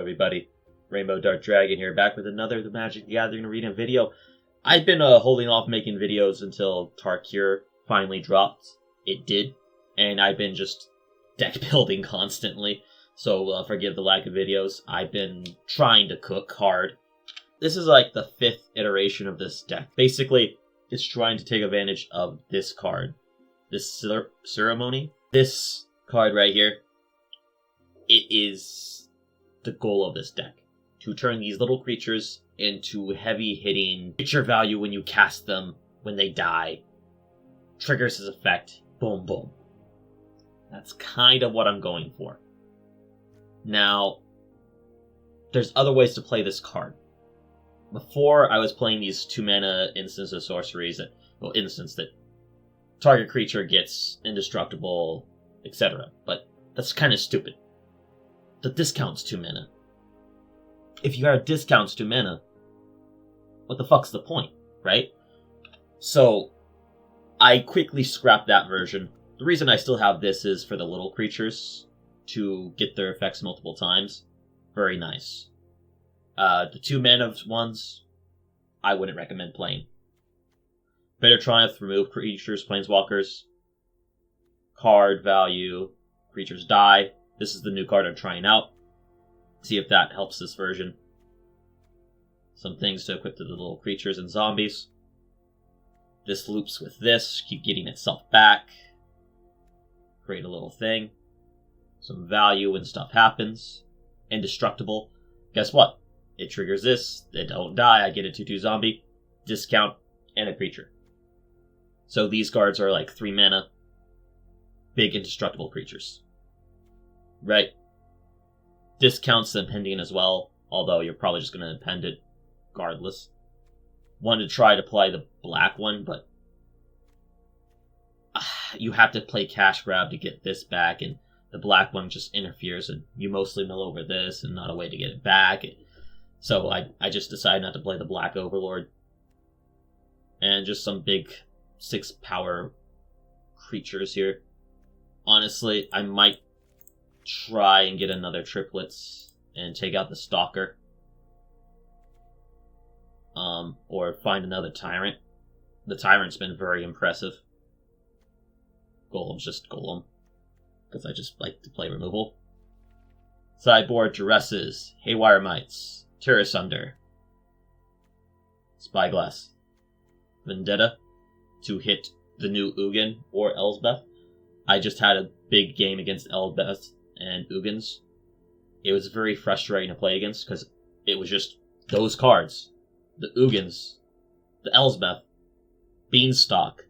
everybody? Rainbow Dark Dragon here, back with another The Magic the Gathering Arena video. I've been holding off making videos until Tarkir finally dropped. It did, and I've been just deck building constantly, so forgive the lack of videos. I've been trying to cook hard. This is like the 5th iteration of this deck. Basically, it's trying to take advantage of this card. This ceremony. This card right here. It is the goal of this deck. To turn these little creatures into heavy-hitting creature value when you cast them, when they die. Triggers his effect. Boom, boom. That's kind of what I'm going for. Now, there's other ways to play this card. Before, I was playing these 2-mana instants of sorceries instants that target creature gets indestructible, etc. But that's kind of stupid. The discount's 2 mana. If you got discounts 2 mana, what the fuck's the point, right? So, I quickly scrapped that version. The reason I still have this is for the little creatures to get their effects multiple times. Very nice. The 2 mana ones, I wouldn't recommend playing. Better Triumph, remove creatures, planeswalkers. Card value, creatures die. This is the new card I'm trying out. See if that helps this version. Some things to equip to the little creatures and zombies. This loops with this, keep getting itself back. Create a little thing. Some value when stuff happens. Indestructible. Guess what? It triggers this, they don't die, I get a 2/2 zombie, discount, and a creature. So these cards are like 3 mana, big indestructible creatures. Right? Discounts the pending as well, although you're probably just going to append it regardless. Wanted to try to play the black one, but you have to play cash grab to get this back, and the black one just interferes, and you mostly mill over this, and not a way to get it back. So I just decided not to play the Black Overlord. And just some big 6 power creatures here. Honestly, I might try and get another triplets and take out the Stalker. Or find another Tyrant. The Tyrant's been very impressive. Golem's just Golem, because I just like to play removal. Sideboard Duresses, Haywire Mites, Terrasunder, Spyglass, Vendetta to hit the new Ugin or Elsbeth. I just had a big game against Elsbeth and Ugins. It was very frustrating to play against because it was just those cards. The Ugins, the Elsbeth, Beanstalk,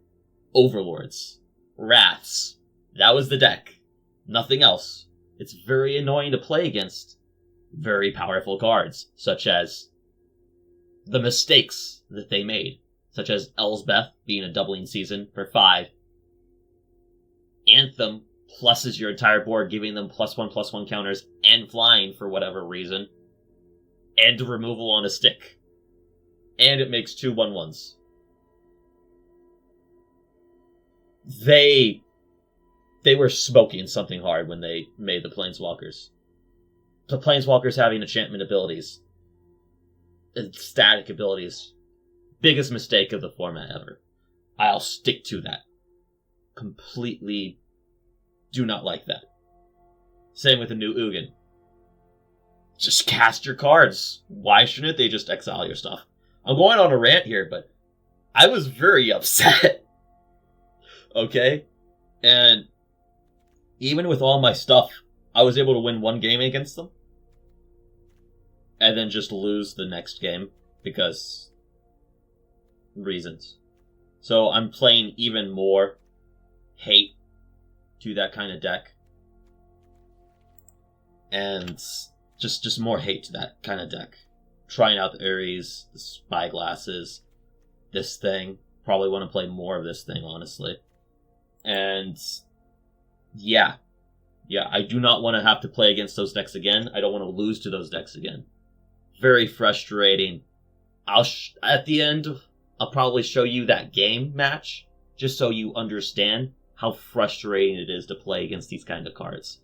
Overlords, Wraths. That was the deck. Nothing else. It's very annoying to play against very powerful cards, such as the mistakes that they made, such as Elsbeth being a doubling season for 5. Anthem pluses your entire board, giving them +1/+1 counters and flying for whatever reason, and removal on a stick. And it makes 2 1/1s. They were smoking something hard when they made the Planeswalkers. The Planeswalkers having enchantment abilities. And static abilities. Biggest mistake of the format ever. I'll stick to that. Completely do not like that. Same with the new Ugin. Just cast your cards. Why shouldn't they just exile your stuff? I'm going on a rant here, but I was very upset. Okay? And even with all my stuff, I was able to win 1 game against them. And then just lose the next game. Because reasons. So I'm playing even more hate to that kind of deck. And just more hate to that kind of deck. Trying out the Ares, the Spyglasses, this thing. Probably want to play more of this thing, honestly. And yeah, I do not want to have to play against those decks again. I don't want to lose to those decks again. Very frustrating. At the end, I'll probably show you that game match, just so you understand how frustrating it is to play against these kind of cards.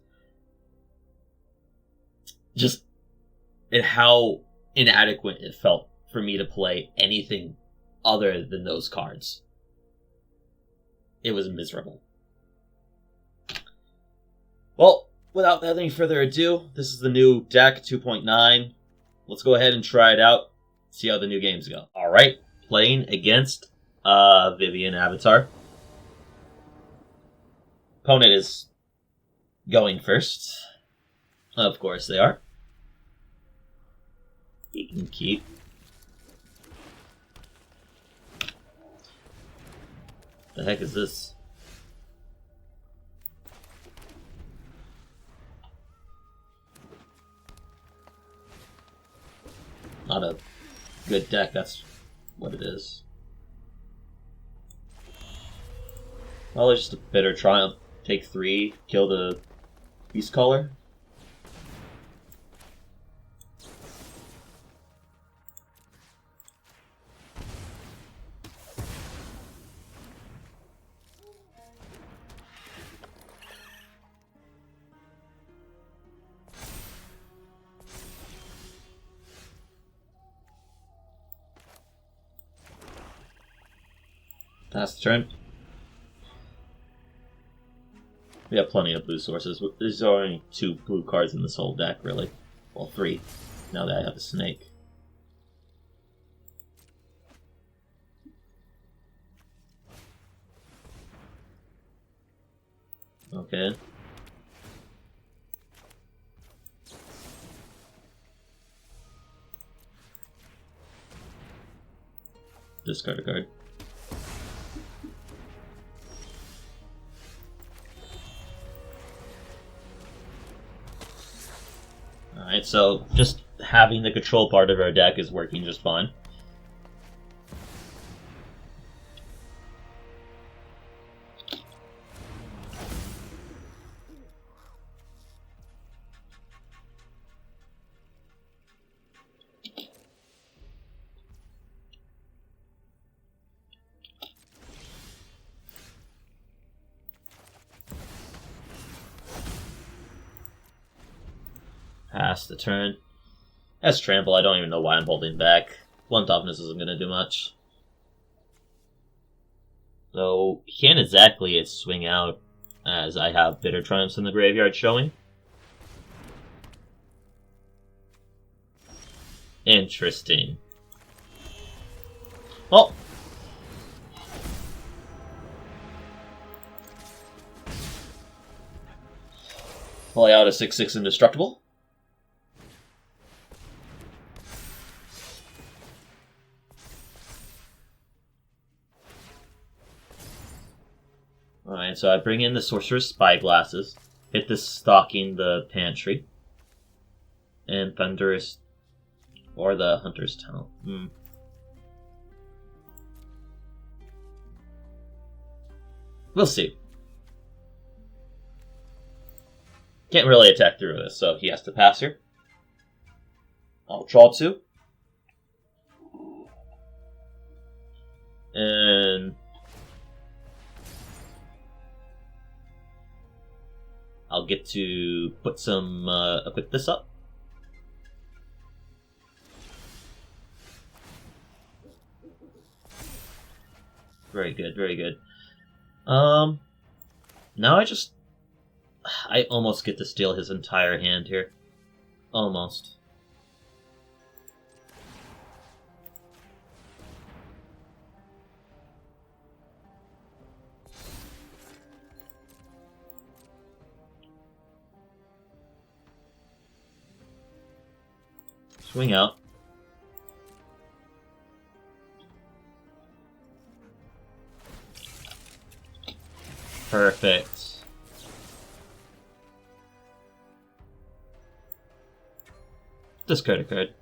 Just and how inadequate it felt for me to play anything other than those cards. It was miserable. Well, without any further ado, this is the new deck 2.9. Let's go ahead and try it out, see how the new games go. Alright, playing against Vivian Avatar. Opponent is going first. Of course they are. You can keep. The heck is this? Not a good deck, that's what it is. Well, it's just a bitter triumph. Take 3, kill the Beast Caller. Pass the turn. We have plenty of blue sources. There's only 2 blue cards in this whole deck, really. Well, 3, now that I have a snake. Okay. Discard a card. Alright, so just having the control part of our deck is working just fine. Pass the turn. As trample, I don't even know why I'm holding back. 1 toughness isn't going to do much. So, he can't exactly swing out, as I have Bitter Triumphs in the graveyard showing. Interesting. Well. Play out a 6/6 Indestructible. Alright, so I bring in the Sorcerer's Spyglasses, hit this Stalking the Pantry, and Thunderous, or the Hunter's Tunnel. We'll see. Can't really attack through this, so he has to pass here. I'll draw 2. And I'll get to put some, equip this up. Very good, very good. Now I almost get to steal his entire hand here. Almost. Swing out. Perfect. Discard a card.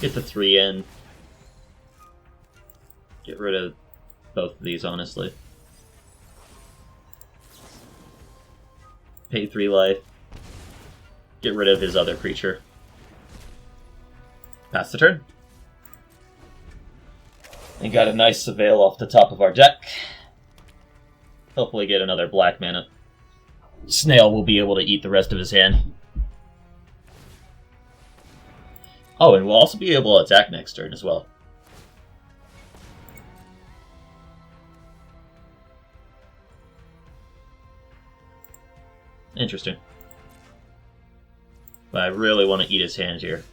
Get the 3 in. Get rid of both of these, honestly. Pay 3 life. Get rid of his other creature. Pass the turn. And got a nice Surveil off the top of our deck. Hopefully get another black mana. Snail will be able to eat the rest of his hand. Oh, and we'll also be able to attack next turn as well. Interesting. But I really want to eat his hand here.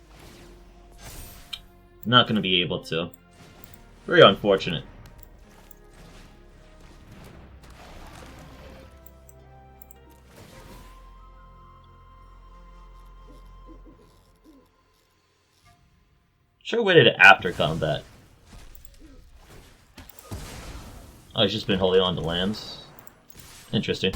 Not going to be able to. Very unfortunate. Should have waited after combat. Oh, he's just been holding on to lands. Interesting.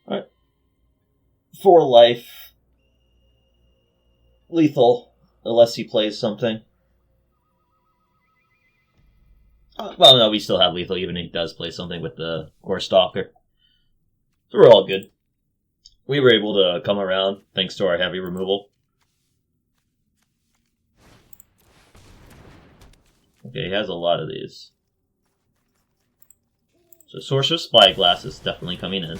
Alright. For life. Lethal, unless he plays something. Well, no, we still have lethal, even if he does play something with the Core Stalker. So we're all good. We were able to come around thanks to our heavy removal. Okay, he has a lot of these. So Sorcerer's Spyglass is definitely coming in.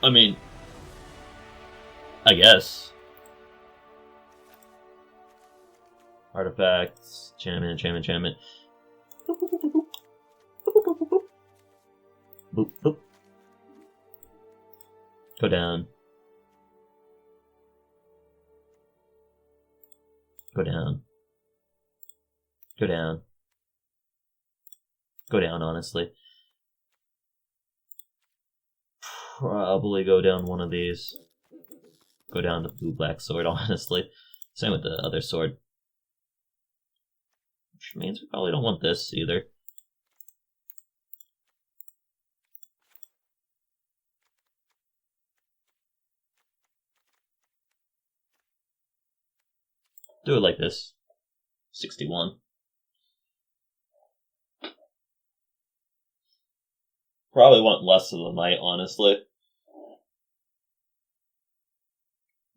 I mean, I guess. Artifacts, enchantment. Boop, boop. Go down. Go down. Go down. Go down, honestly. Probably go down one of these. Go down the blue-black sword, honestly. Same with the other sword. Which means we probably don't want this either. Do it like this. 61. Probably want less of the Might, honestly.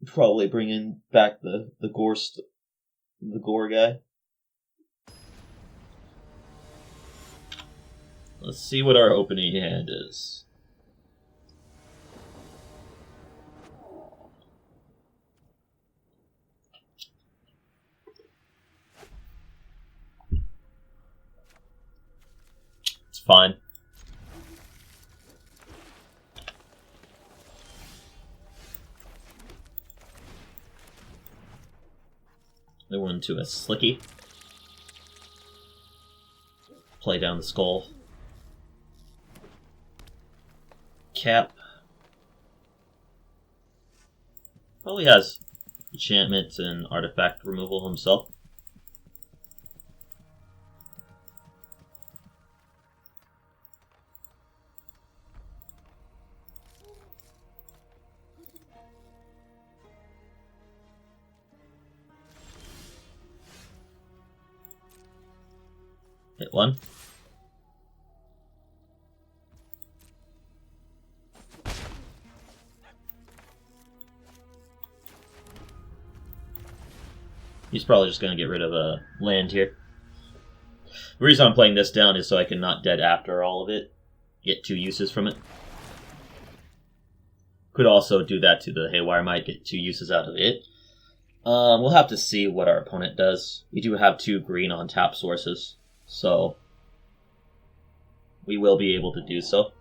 Probably bringing back the gore guy. Let's see what our opening hand is. It's fine. They went into a Slicky. Play down the skull. Cap. Probably has enchantments and artifact removal himself. Hit one. He's probably just going to get rid of a land here. The reason I'm playing this down is so I can not dead after all of it. Get 2 uses from it. Could also do that to the Haywire Might, get 2 uses out of it. We'll have to see what our opponent does. We do have 2 green on tap sources, so we will be able to do so.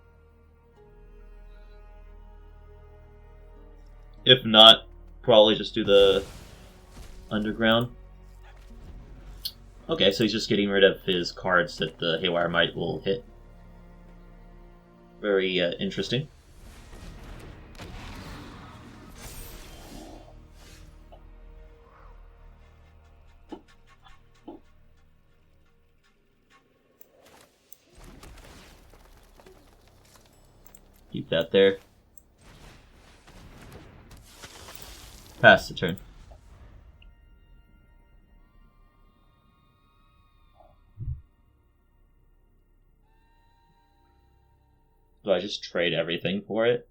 If not, probably just do the underground. Okay, so he's just getting rid of his cards that the Haywire Might will hit. Very interesting. Keep that there. Pass the turn. Do I just trade everything for it?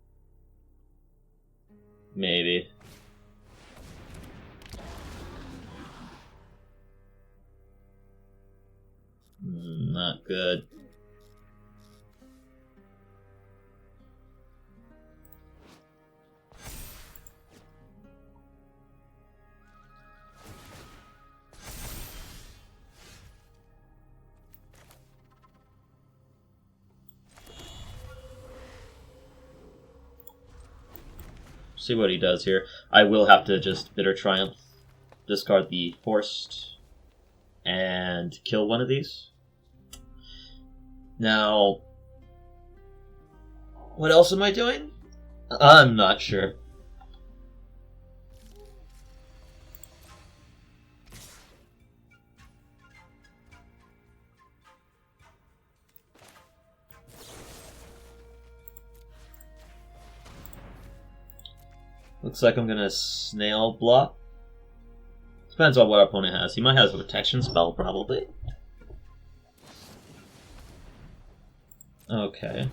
Maybe. Not good. See what he does here. I will have to just Bitter Triumph, discard the Forced, and kill one of these. Now, what else am I doing? I'm not sure. Looks like I'm gonna Snail Block. Depends on what our opponent has. He might have a protection spell, probably. Okay.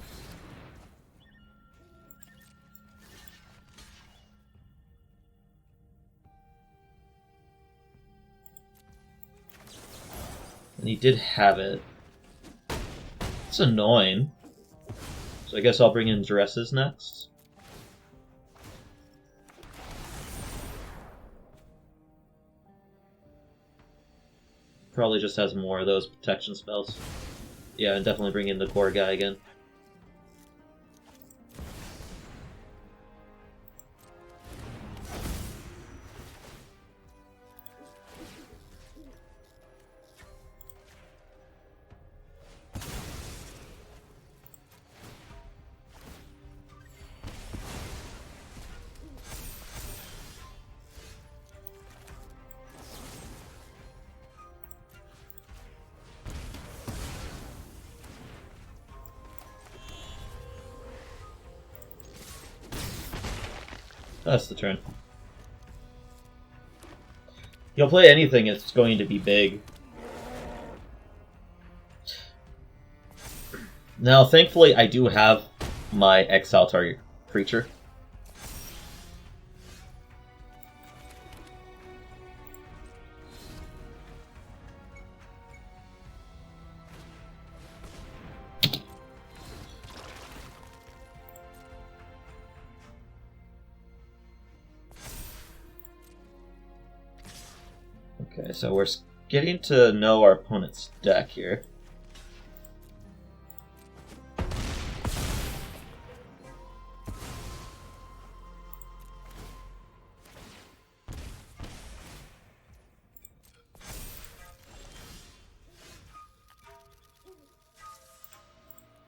And he did have it. It's annoying. So I guess I'll bring in Dresses next. Probably just has more of those protection spells. Yeah, and definitely bring in the core guy again. That's the turn. You'll play anything, it's going to be big. Now, thankfully, I do have my exile target creature. Okay, so we're getting to know our opponent's deck here.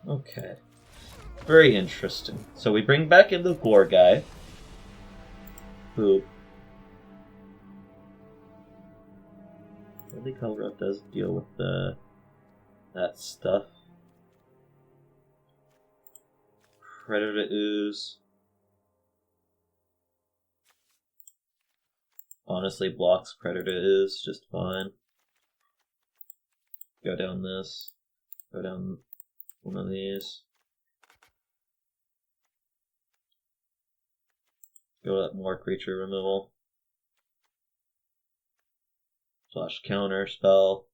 Okay. Very interesting. So we bring back in the Gore guy, who the color up does deal with that stuff. Predator Ooze. Honestly, blocks Predator Ooze just fine. Go down this. Go down one of these. Go up more creature removal. Slash counter spell.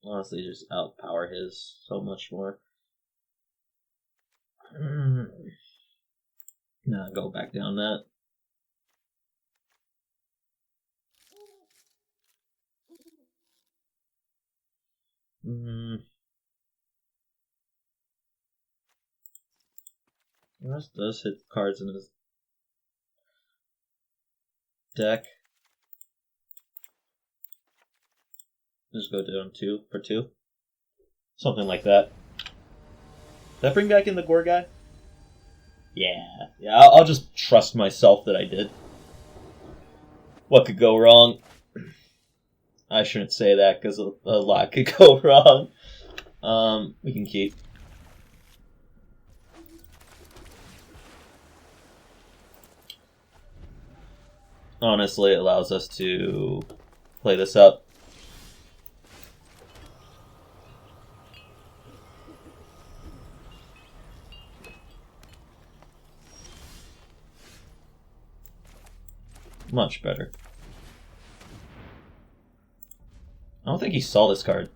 Honestly, just outpower his so much more. Nah, go back down that. Rest does hit cards in his deck. Just go down 2 for 2. Something like that. Did that bring back in the Gore guy? Yeah. I'll just trust myself that I did. What could go wrong? I shouldn't say that because a lot could go wrong. We can keep. Honestly, it allows us to play this up. Much better. I don't think he saw this card.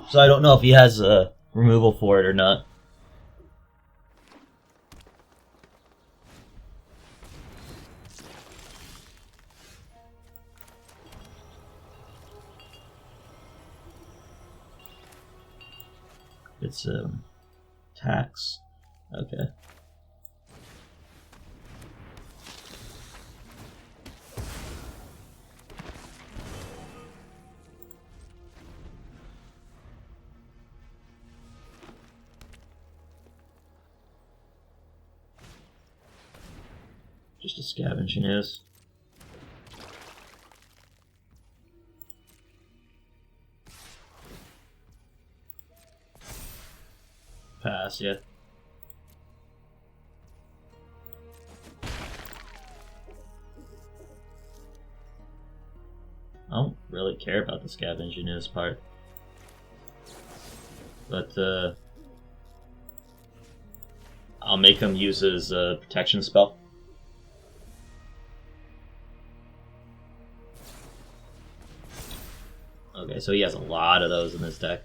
So I don't know if he has a removal for it or not. It's tax. Okay. Just a scavenging is. Pass, yeah. I don't really care about the scavenging is part. But, I'll make him use his protection spell. Okay, so he has a lot of those in his deck.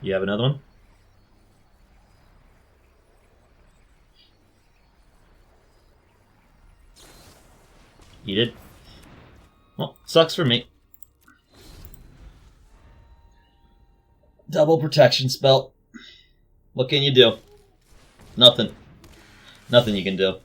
You have another one? You did? Well, sucks for me. Double protection spell. What can you do? Nothing. Nothing you can do.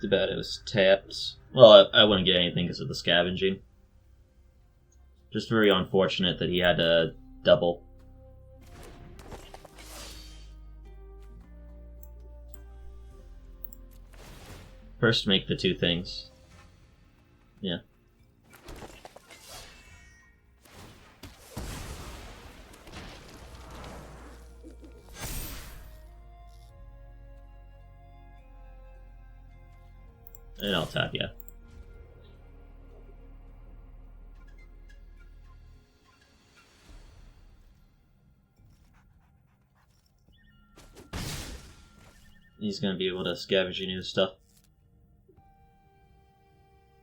Too bad it was tapped. Well, I wouldn't get anything because of the scavenging. Just very unfortunate that he had to double. First make the two things. Yeah. And I'll tap, yeah. He's gonna be able to scavenge new stuff.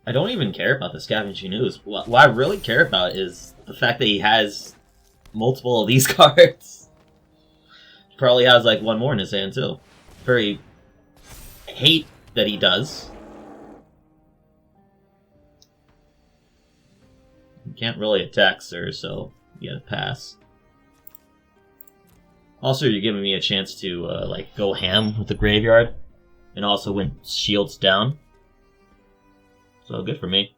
I don't even care about the scavenging news. What I really care about is the fact that he has multiple of these cards. He probably has like one more in his hand too. Very hate that he does. You can't really attack, sir, so you gotta pass. Also, you're giving me a chance to like go ham with the graveyard, and also when shields down. So good for me.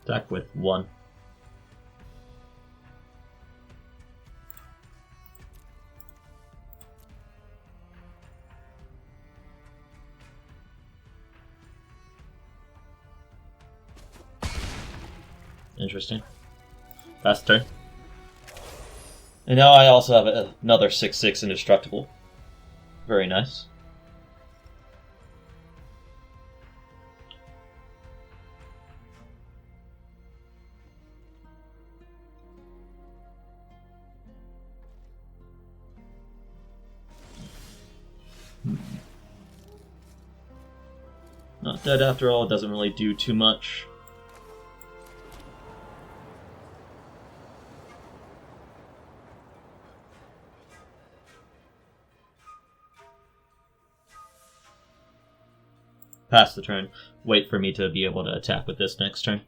Attack with 1. Interesting. Last turn. And now I also have another 6/6 indestructible. Very nice. Dead after all, it doesn't really do too much. Pass the turn. Wait for me to be able to attack with this next turn.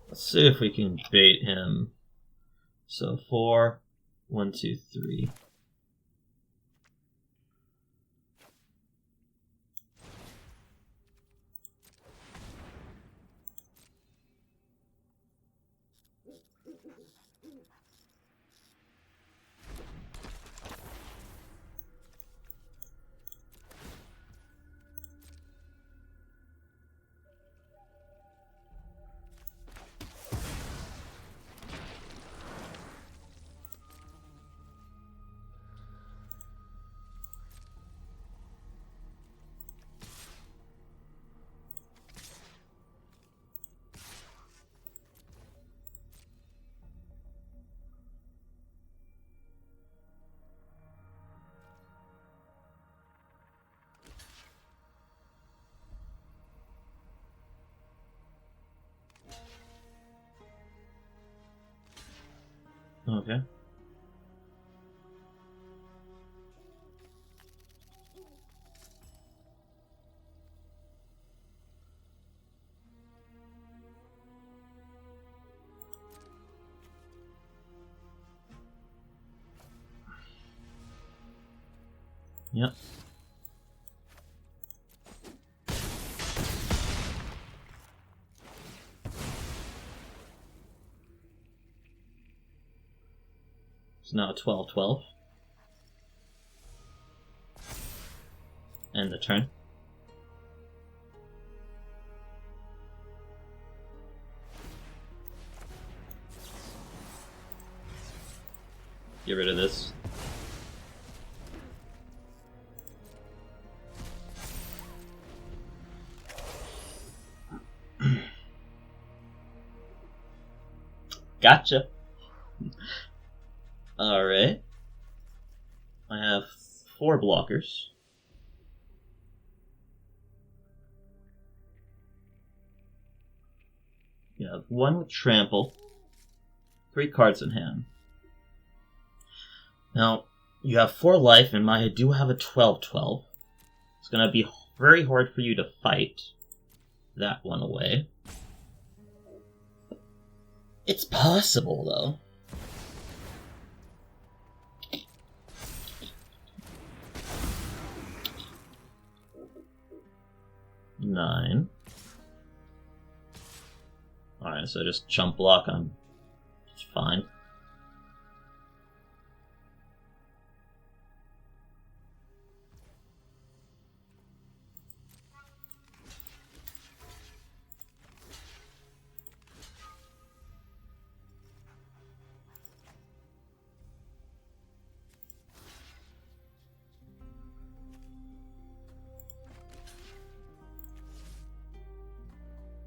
Let's see if we can bait him. So 4, 1, 2, 3. Okay. Yep. It's now 12-12. End the turn. Get rid of this. Gotcha. Alright. I have 4 blockers. You have 1 with trample, 3 cards in hand. Now, you have 4 life, and I do have a 12-12. It's going to be very hard for you to fight that one away. It's possible, though. Nine. Alright, so just chump block on. It's fine.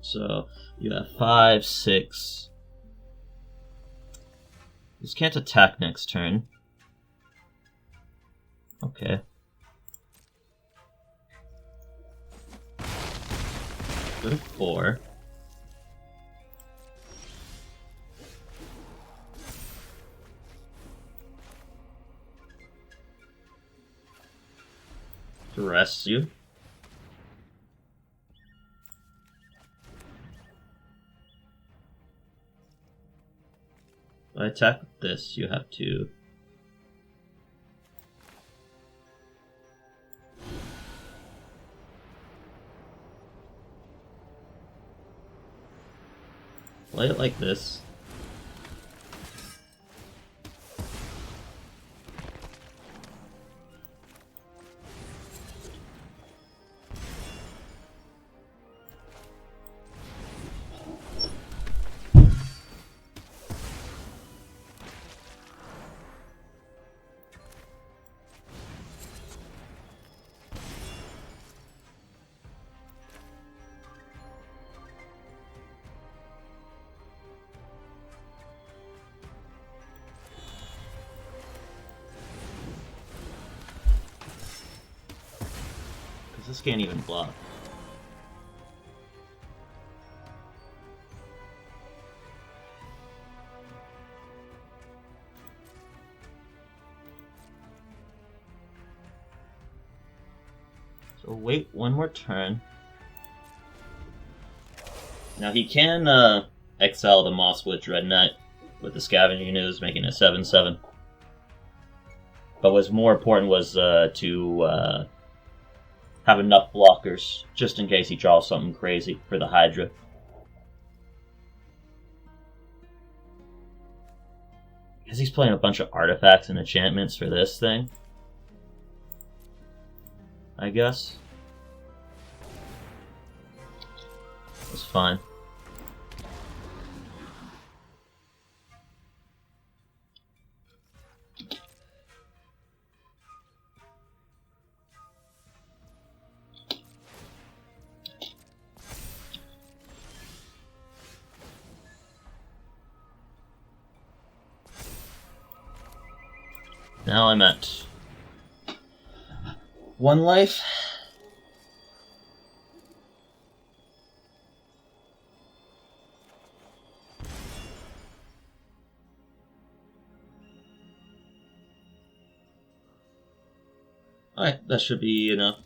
So you have 5, 6. This can't attack next turn. Okay. Go to 4. To rest you. If I attack with this, you have to play it like this. This can't even block. So wait one more turn. Now he can exile the Mosswood Dread Knight with the Scavenging Ooze, making it 7/7. But what's more important was to have enough blockers, just in case he draws something crazy for the Hydra. Because he's playing a bunch of artifacts and enchantments for this thing, I guess. It's fine. Now I'm at 1 life. Alright, that should be enough.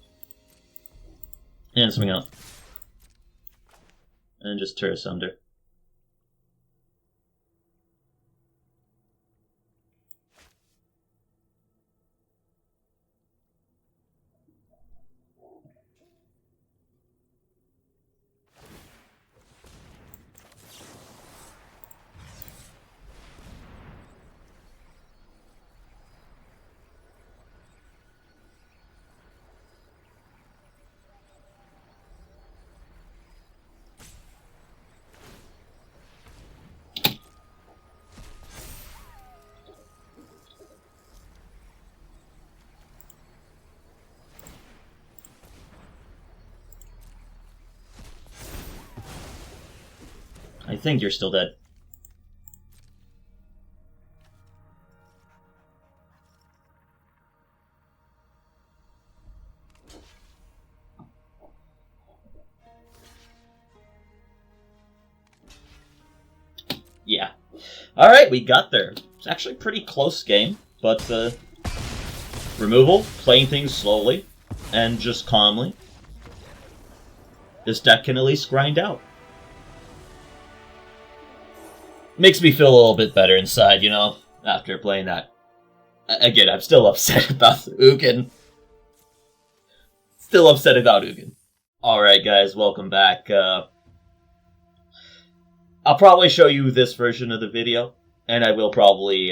And something else. And just tear asunder. I think you're still dead. Yeah. Alright, we got there. It's actually a pretty close game, but removal, playing things slowly, and just calmly. This deck can at least grind out. Makes me feel a little bit better inside, you know, after playing that. Again, I'm still upset about Ugin. Still upset about Ugin. Alright guys, welcome back. I'll probably show you this version of the video, and I will probably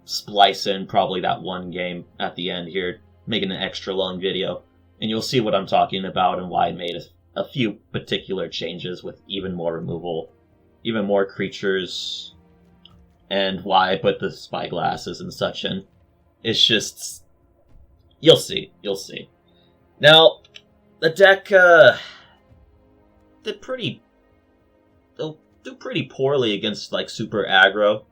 splice in probably that one game at the end here, making an extra long video. And you'll see what I'm talking about and why I made a few particular changes with even more removal, even more creatures, and why I put the spyglasses and such in. It's just... You'll see. You'll see. Now, the deck they'll do pretty poorly against, like, super aggro.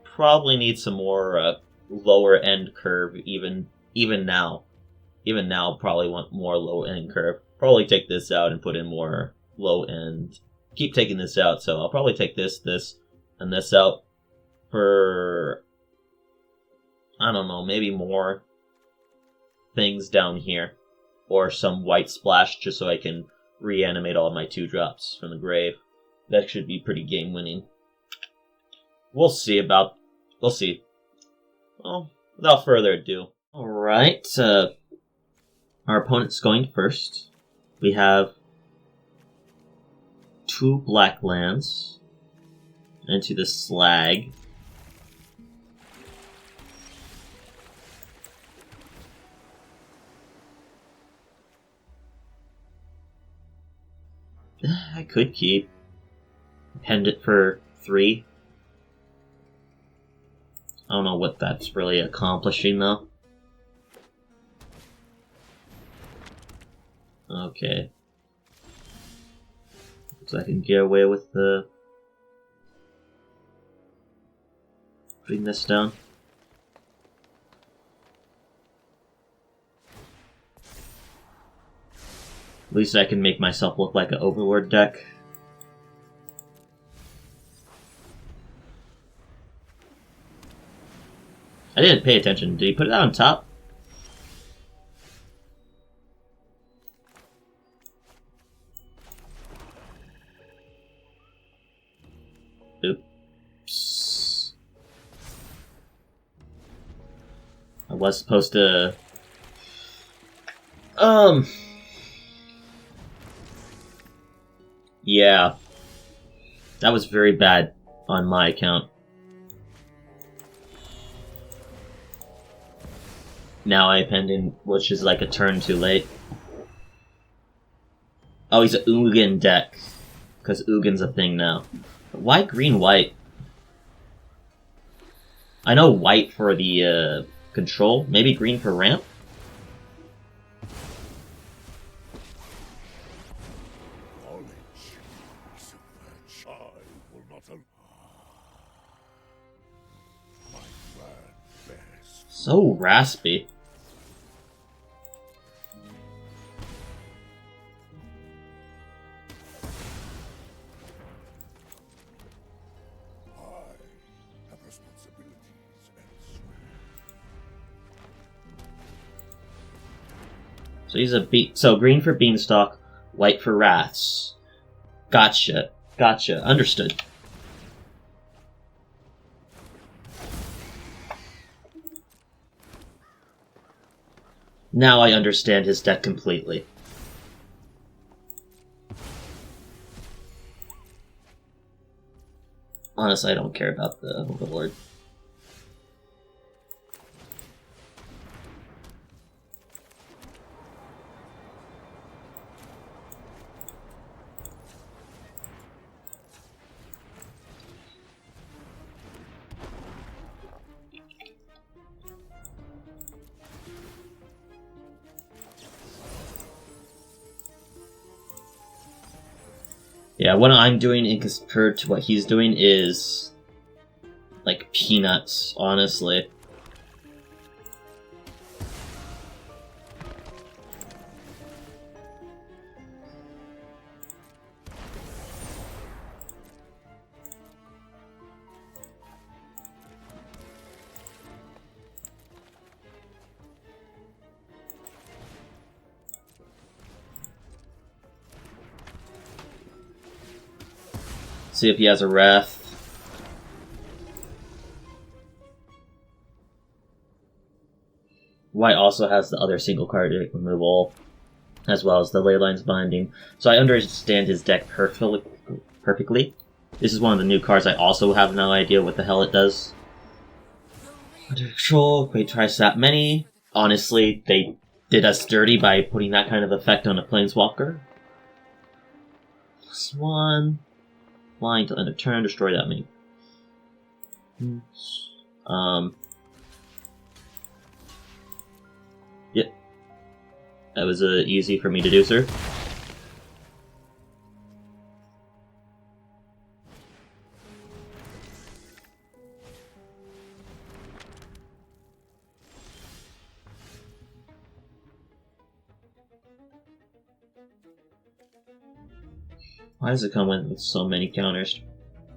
Probably need some more lower end curve even now. Even now, probably want more low end curve. Probably take this out and put in more low end. Keep taking this out, so I'll probably take this, and this out for, I don't know, maybe more things down here. Or some white splash just so I can reanimate all of my 2-drops from the grave. That should be pretty game winning. We'll see. Well, without further ado. Alright, our opponent's going first. We have 2 black lands into the slag. I could keep. Pendant for 3. I don't know what that's really accomplishing though. Okay. So I can get away with the putting this down. At least I can make myself look like an Overlord deck. I didn't pay attention. Did he put it out on top? Oops. I was supposed to... Yeah. That was very bad on my account. Now I append in, which is like a turn too late. Oh, he's an Ugin deck. Because Ugin's a thing now. Why green-white? I know white for the control. Maybe green for ramp? So raspy. So he's a so green for Beanstalk, white for Wraths. Gotcha. Gotcha. Understood. Now I understand his deck completely. Honestly, I don't care about the Overlord. Yeah, what I'm doing in compared to what he's doing is like peanuts, honestly. See if he has a Wrath. White also has the other single card removal, as well as the Leyline's Binding. So I understand his deck perfectly. This is one of the new cards I also have no idea what the hell it does. Under control, great tries that many. Honestly, they did us dirty by putting that kind of effect on a Planeswalker. +1. Flying till end of turn, destroy that many. Yep. That was easy for me to do, sir. Why does it come with so many counters?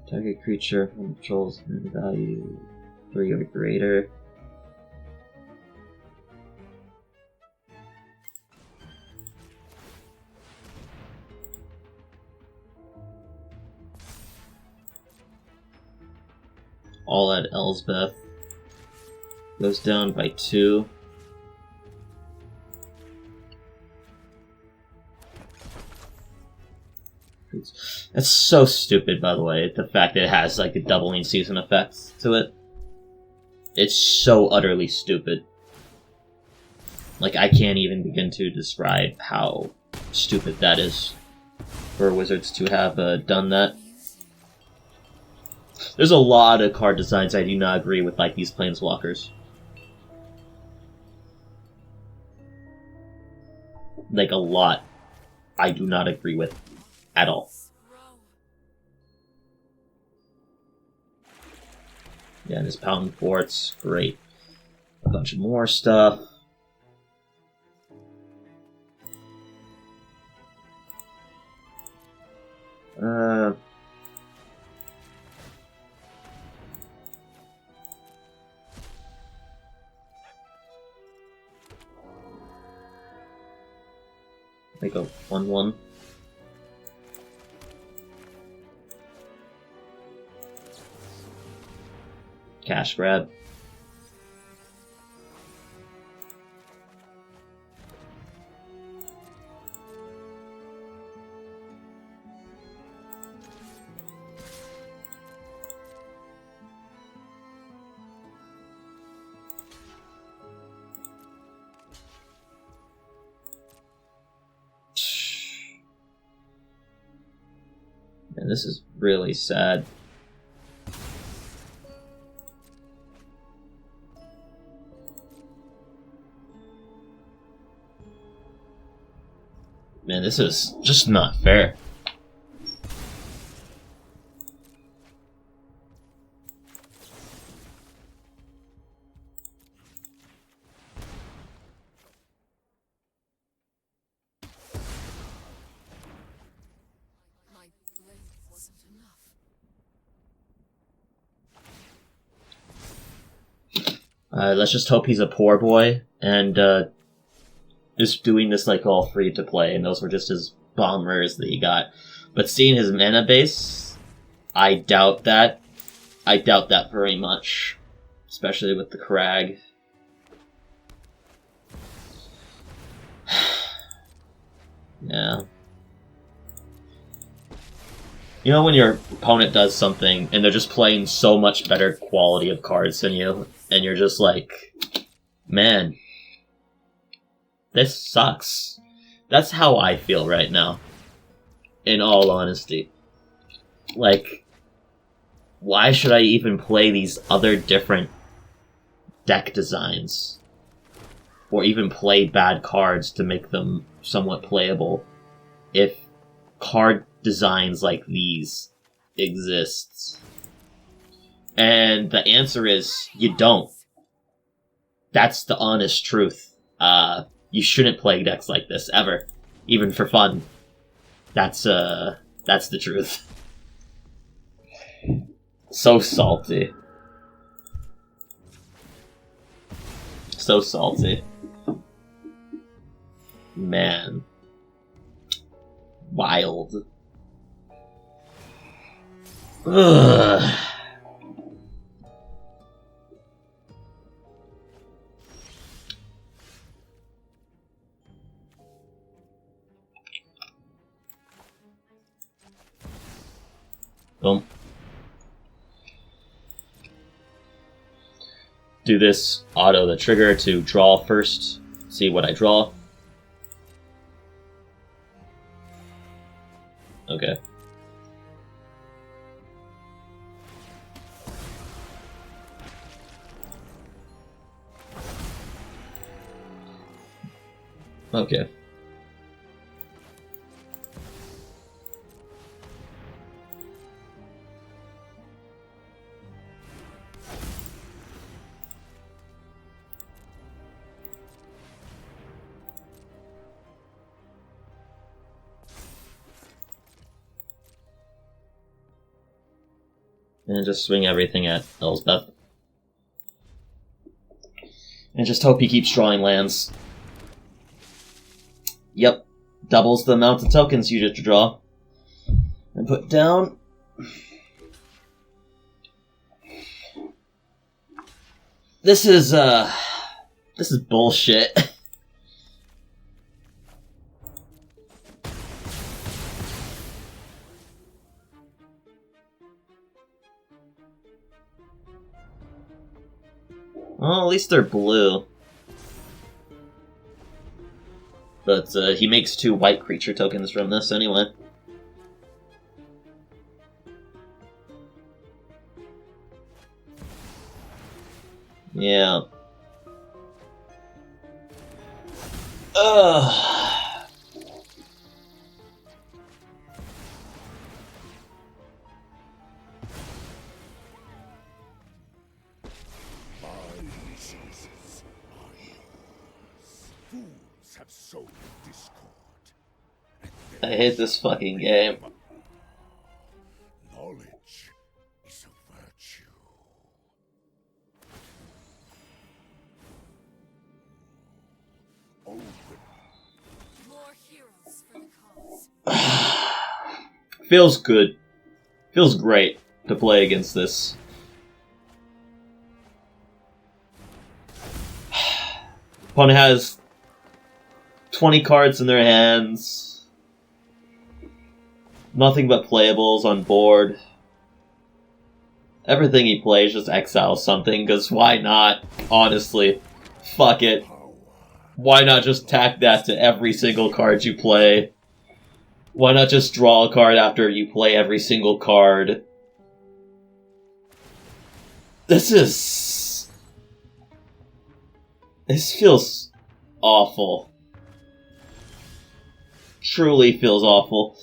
Target creature controls value 3 or greater. All at Elsbeth. Goes down by 2. That's so stupid, by the way, the fact that it has like a doubling season effects to it. It's so utterly stupid. Like, I can't even begin to describe how stupid that is for Wizards to have done that. There's a lot of card designs I do not agree with, like these Planeswalkers. Like, a lot I do not agree with at all. Yeah, and his Fountain Fort's great. A bunch of more stuff. Like a 1/1. Cash grab. And this is really sad. Man, this is just not fair. Let's just hope he's a poor boy and is doing this like all free to play, and those were just his bombers that he got. But seeing his mana base, I doubt that. I doubt that very much, especially with the Crag. Yeah. You know when your opponent does something and they're just playing so much better quality of cards than you, and you're just like, man, this sucks. That's how I feel right now, in all honesty. Like, why should I even play these other different deck designs? Or even play bad cards to make them somewhat playable if card designs like these exists? And the answer is, you don't. That's the honest truth. You shouldn't play decks like this, ever. Even for fun. That's the truth. So salty. So salty. Man. Wild. Ugh. Boom. Do this, auto the trigger to draw first. See what I draw. Okay. Okay. And just swing everything at Elspeth. And just hope he keeps drawing lands. Yep. Doubles the amount of tokens you get to draw. And put down. This is bullshit. Well, at least they're blue. But he makes 2 white creature tokens from this anyway. Yeah. Ugh. I hate this fucking game. Knowledge is a virtue. Open. More heroes Feels good. Feels great to play against this. Opponent has 20 cards in their hands. Nothing but playables on board. Everything he plays just exiles something, because why not? Honestly. Fuck it. Why not just tack that to every single card you play? Why not just draw a card after you play every single card? This feels awful. Truly feels awful.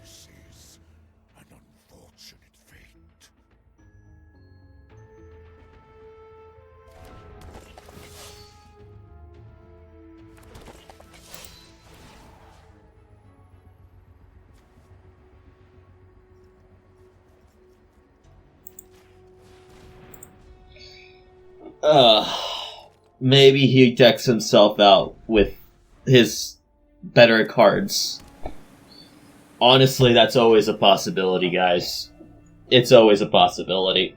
This is an unfortunate fate. Maybe he decks himself out with his better cards. Honestly, that's always a possibility, guys. It's always a possibility.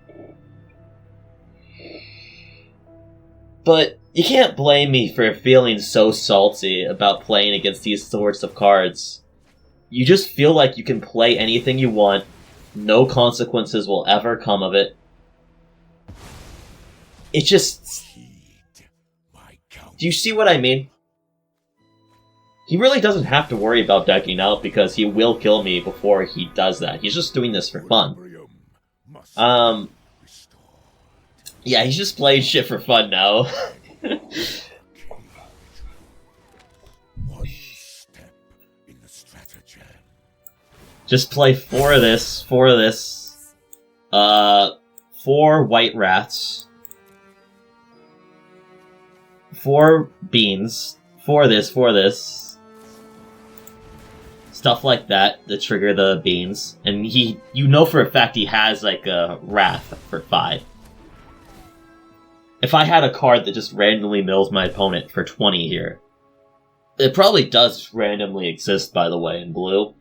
But you can't blame me for feeling so salty about playing against these sorts of cards. You just feel like you can play anything you want, no consequences will ever come of it. It just... Do you see what I mean? He really doesn't have to worry about decking out because he will kill me before he does that. He's just doing this for fun. Yeah, he's just playing shit for fun now. Just play 4 of this, 4 of this. 4 white rats. 4 beans. 4 of this, 4 of this. Stuff like that to trigger the beans. And you know for a fact he has like a wrath for 5. If I had a card that just randomly mills my opponent for 20 here, it probably does randomly exist, by the way, in blue.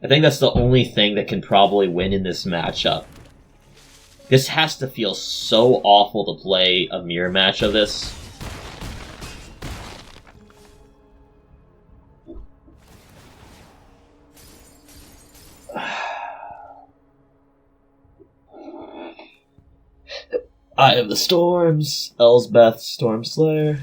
I think that's the only thing that can probably win in this matchup. This has to feel so awful to play a mirror match of this. Eye of the Storms, Elsbeth, Stormslayer.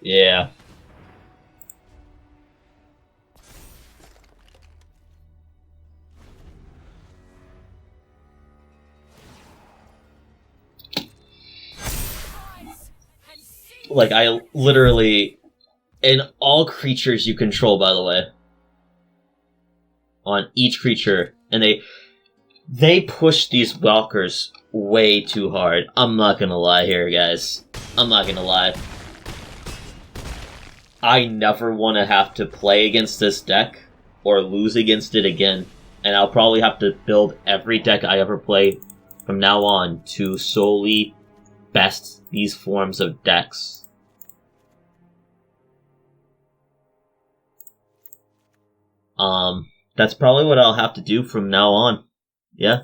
Yeah. Like, I literally... And all creatures you control, by the way. On each creature. And they push these walkers way too hard. I'm not gonna lie here, guys. I'm not gonna lie. I never want to have to play against this deck or lose against it again. And I'll probably have to build every deck I ever play from now on to solely best these forms of decks. That's probably what I'll have to do from now on. Yeah.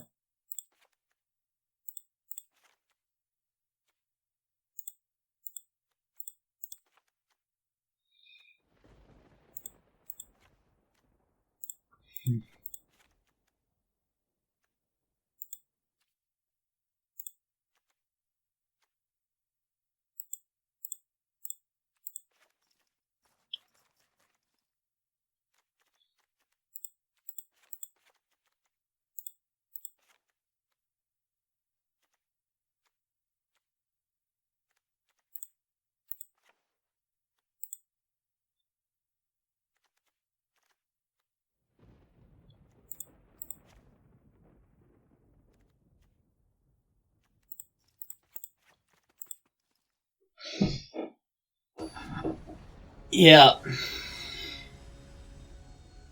Yeah.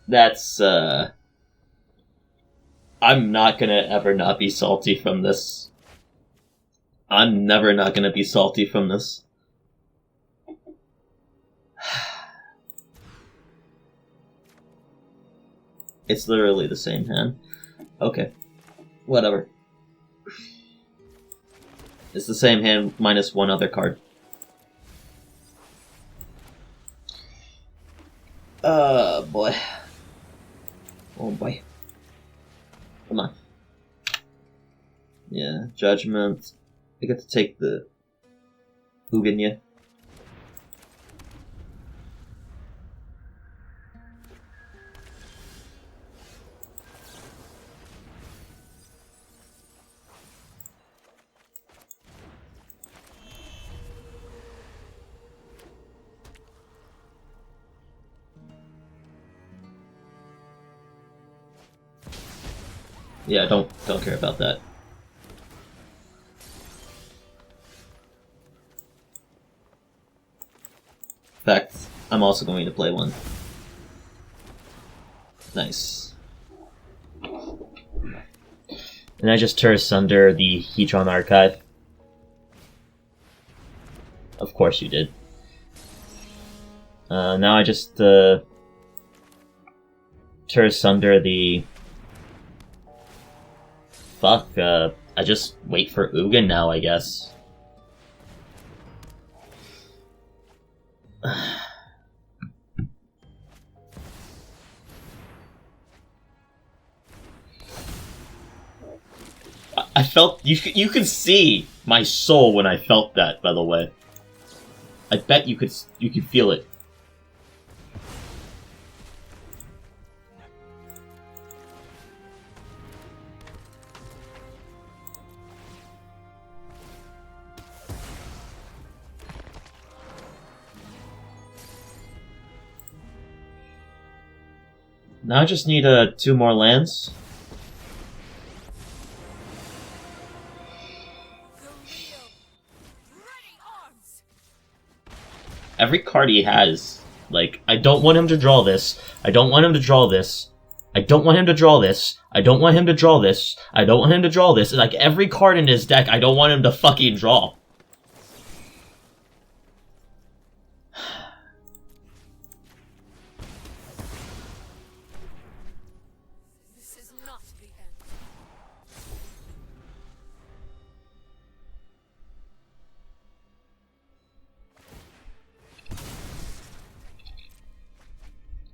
That's, I'm not gonna ever not be salty from this. I'm never not gonna be salty from this. It's literally the same hand. Okay. Whatever. It's the same hand minus one other card. Boy. Oh boy. Come on. Yeah, Judgment. I get to take the Uganya. Yeah, don't care about that. In fact, I'm also going to play one. Nice. And I just tore asunder the Heatron Archive. Of course you did. Now I just tear asunder the... Fuck, I just wait for Ugin now, I guess. I felt... You could see my soul when I felt that, by the way. I bet you could feel it. Now I just need 2 more lands. Every card he has, like, I don't want him to draw this. I don't want him to draw this. I don't want him to draw this. I don't want him to draw this. I don't want him to draw this. Like, every card in his deck, I don't want him to fucking draw.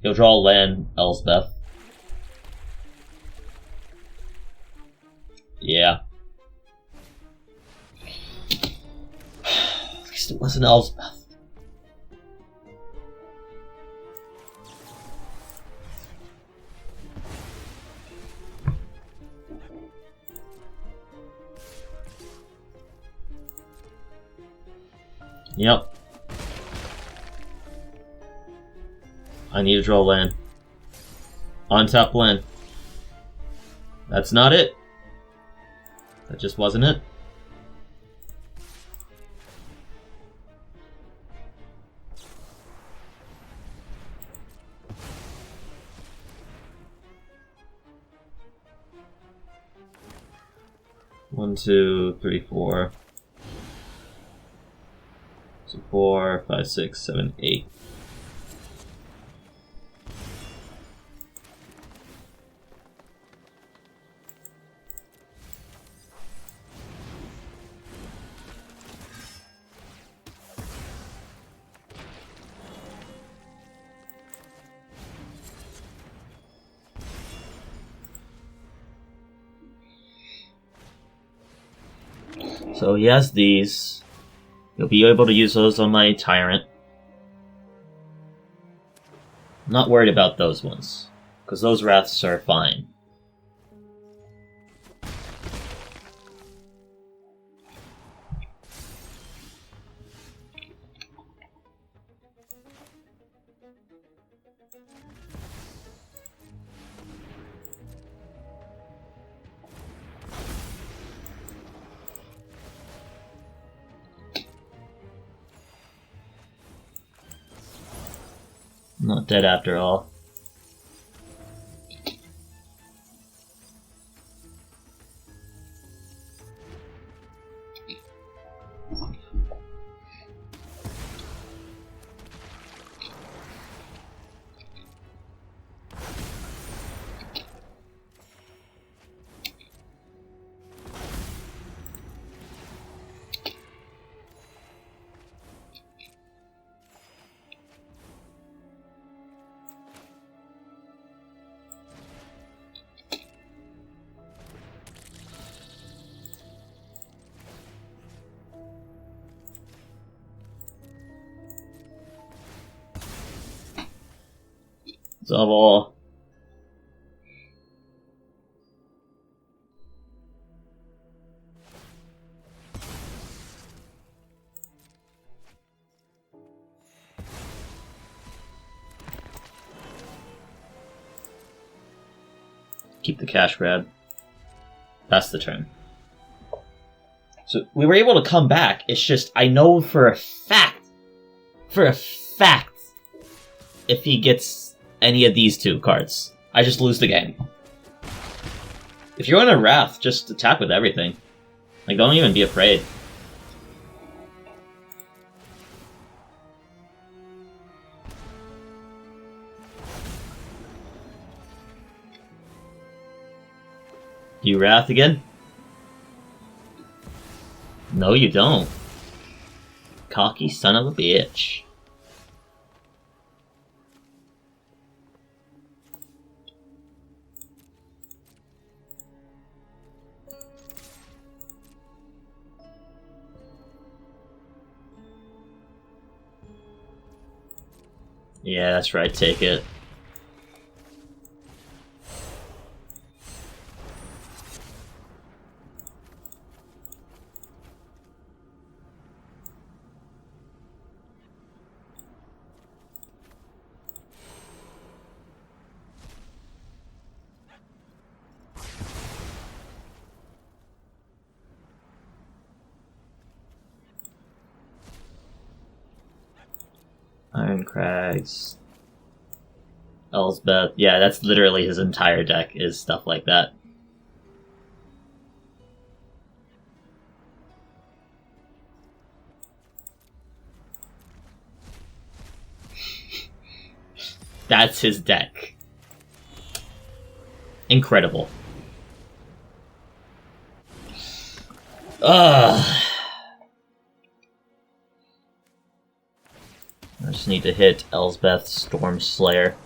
He'll draw land, Elsbeth. Yeah. At least it wasn't Elsbeth. Yep. I need to draw land. On-tap land. That's not it. That just wasn't it. One, two, three, four. So 4, 5, 6, 7, 8. So he has these. You'll be able to use those on my Tyrant. I'm not worried about those ones, because those Wraths are fine. Not dead after all. Double. Keep the cash grab. That's the turn. So we were able to come back. It's just, I know for a fact, if he gets any of these two cards, I just lose the game. If you're on a Wrath, just attack with everything. Like, don't even be afraid. You Wrath again? No, you don't. Cocky son of a bitch. Yeah, that's right, take it. Iron Crags. Elsbeth. Yeah, that's literally his entire deck, is stuff like that. That's his deck. Incredible. Ugh. I just need to hit Elsbeth Storm Slayer.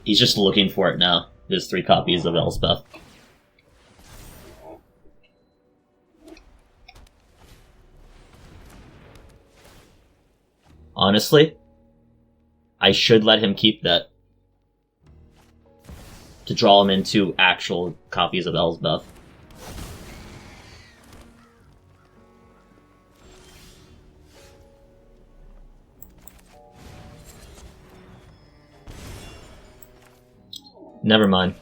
He's just looking for it now. There's 3 copies of Elspeth. Honestly, I should let him keep that. To draw him into actual copies of Elsbeth. Never mind.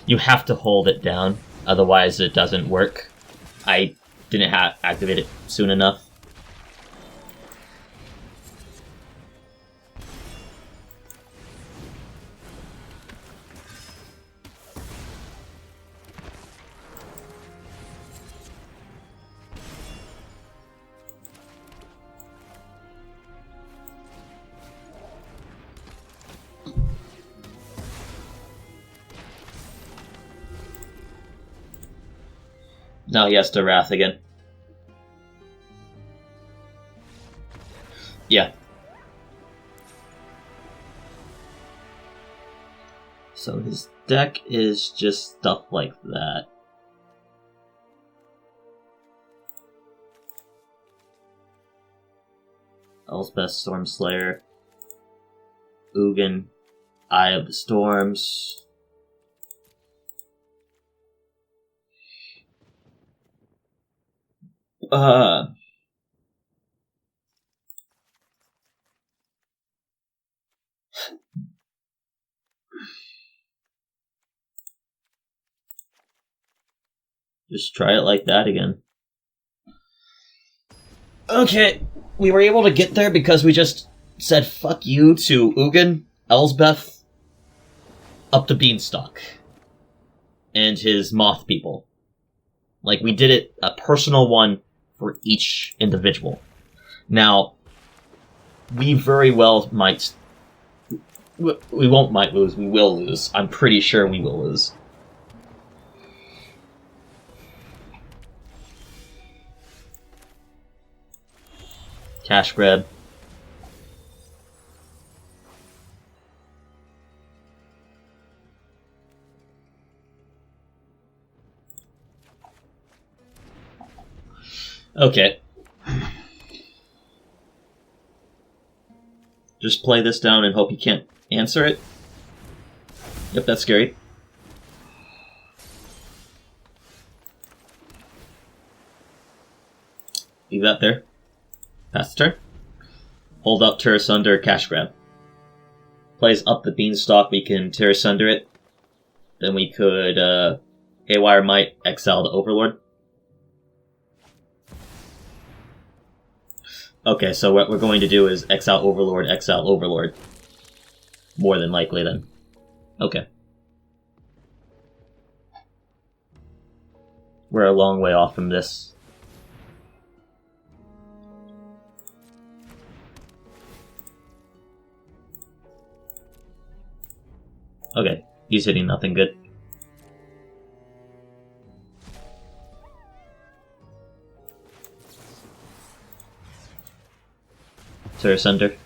You have to hold it down, otherwise it doesn't work. I didn't activate it soon enough. Now he has to Wrath again. Yeah. So his deck is just stuff like that. Elspeth Stormslayer. Ugin. Eye of the Storms. Just try it like that again. Okay, we were able to get there because we just said fuck you to Ugin, Elsbeth, up the beanstalk, and his moth people. Like, we did it a personal one for each individual. Now, we very well might... We won't might lose, we will lose. I'm pretty sure we will lose. Cash grab. Okay. Just play this down and hope you can't answer it. Yep, that's scary. Leave that there. Pass the turn. Hold up, tear asunder, cash grab. Plays up the beanstalk, we can tear asunder it. Then we could, Haywire Might, exile the Overlord. Okay, so what we're going to do is exile Overlord. More than likely, then. Okay. We're a long way off from this. Okay, he's hitting nothing good. Tear asunder.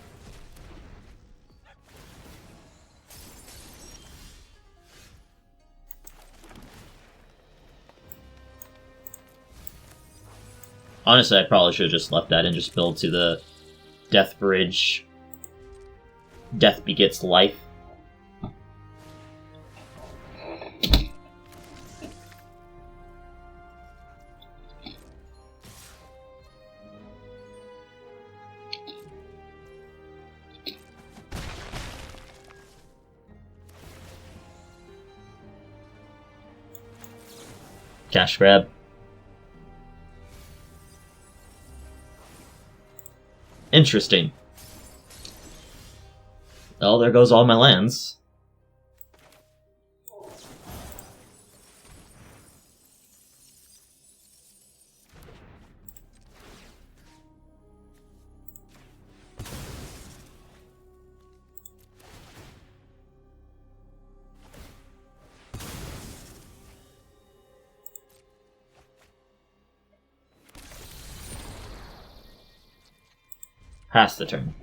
Honestly, I probably should have just left that and just build to the Death Bridge. Death begets life. Cash grab. Interesting. Well, there goes all my lands. Pass the turn.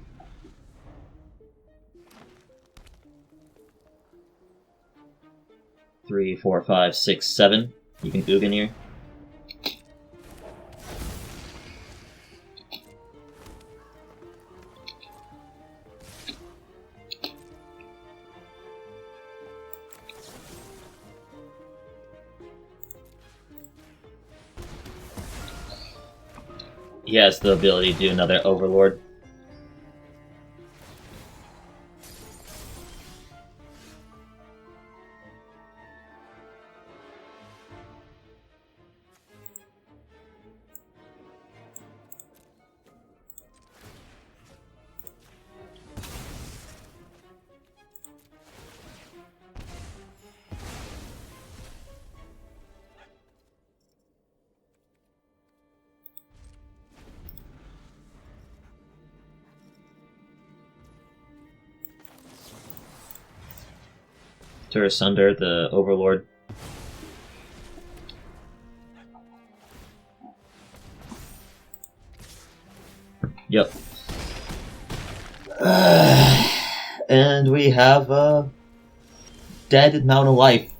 Three, 4, 5, 6, 7. You can Ugin here. He has the ability to do another Overlord. Tear asunder the Overlord. Yep. And we have a dead Mount of Life.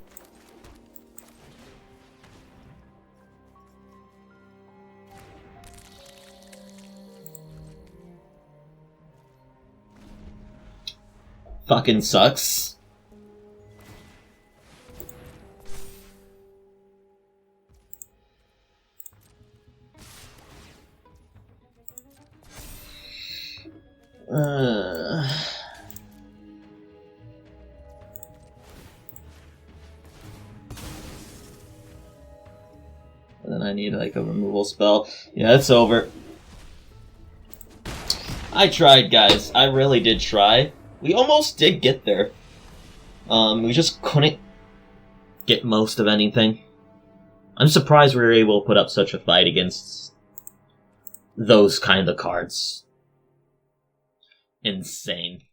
Fucking sucks. And then I need like a removal spell. Yeah, it's over. I tried, guys. I really did try. We almost did get there. We just couldn't get most of anything. I'm surprised we were able to put up such a fight against those kind of cards. Insane.